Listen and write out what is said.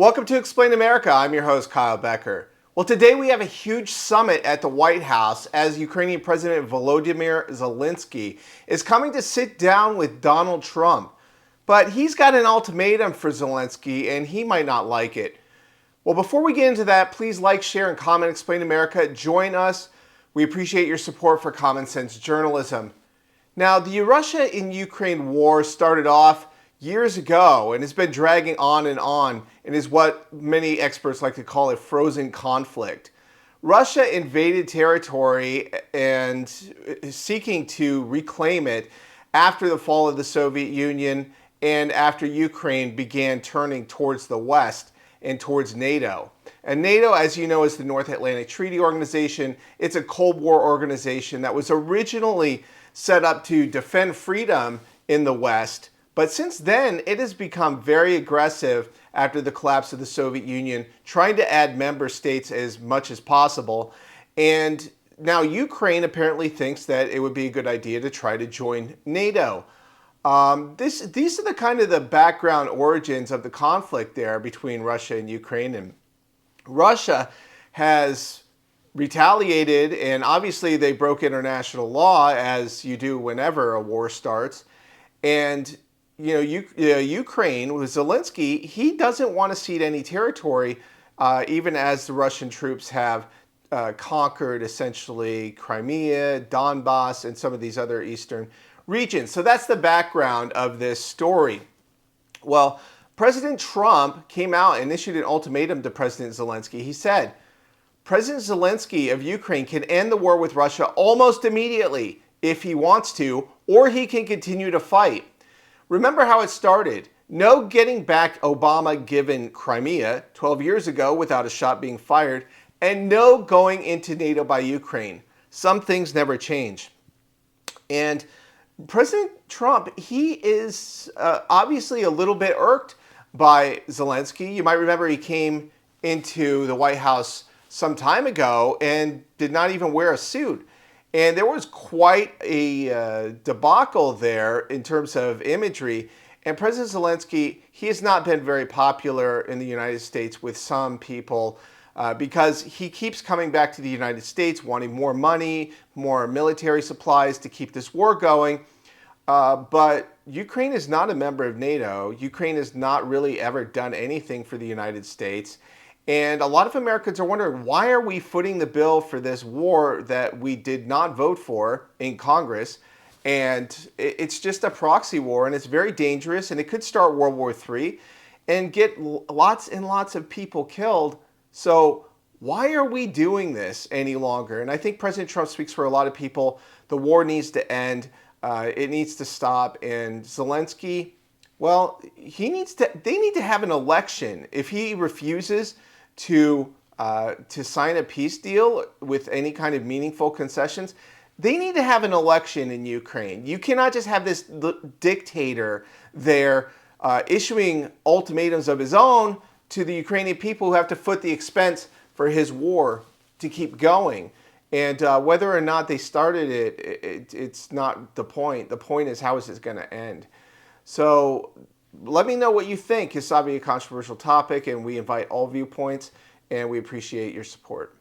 Welcome to Explain America. I'm your host, Kyle Becker. Well, today we have a huge summit at the White House as Ukrainian President Volodymyr Zelensky is coming to sit down with Donald Trump. But he's got an ultimatum for Zelensky, and he might not like it. Well, before we get into that, please like, share, and comment Explain America. Join us. We appreciate your support for common sense journalism. Now, the Russia in Ukraine war started off years ago and has been dragging on and is what many experts like to call a frozen conflict. Russia invaded territory and is seeking to reclaim it after the fall of the Soviet Union and after Ukraine began turning towards the West and towards NATO. And NATO, as you know, is the North Atlantic Treaty Organization. It's a Cold War organization that was originally set up to defend freedom in the West. But since then, it has become very aggressive after the collapse of the Soviet Union, trying to add member states as much as possible. And now Ukraine apparently thinks that it would be a good idea to try to join NATO. These are the kind of the background origins of the conflict there between Russia and Ukraine. And Russia has retaliated, and obviously they broke international law, as you do whenever a war starts. And Ukraine, with Zelensky, he doesn't want to cede any territory, even as the Russian troops have conquered essentially Crimea, Donbass, and some of these other eastern regions. So that's the background of this story. Well, President Trump came out and issued an ultimatum to President Zelensky. He said, President Zelensky of Ukraine can end the war with Russia almost immediately if he wants to, or he can continue to fight. Remember how it started. No getting back Obama-given Crimea 12 years ago without a shot being fired, and no going into NATO by Ukraine. Some things never change. And President Trump, he is obviously a little bit irked by Zelensky. You might remember he came into the White House some time ago and did not even wear a suit. And there was quite a debacle there in terms of imagery. And President Zelensky, he has not been very popular in the United States with some people because he keeps coming back to the United States wanting more money, more military supplies to keep this war going. But Ukraine is not a member of NATO. Ukraine has not really ever done anything for the United States. And a lot of Americans are wondering, why are we footing the bill for this war that we did not vote for in Congress? And it's just a proxy war, and it's very dangerous, and it could start World War III and get lots and lots of people killed. So why are we doing this any longer? And I think President Trump speaks for a lot of people. The war needs to end. It needs to stop. And Zelensky, well, they need to have an election. If he refuses to sign a peace deal with any kind of meaningful concessions, they need to have an election in Ukraine. You cannot just have this dictator there issuing ultimatums of his own to the Ukrainian people who have to foot the expense for his war to keep going. And whether or not they started it's not the point. The point is, how is this going to end? So let me know what you think. It's obviously a controversial topic, and we invite all viewpoints, and we appreciate your support.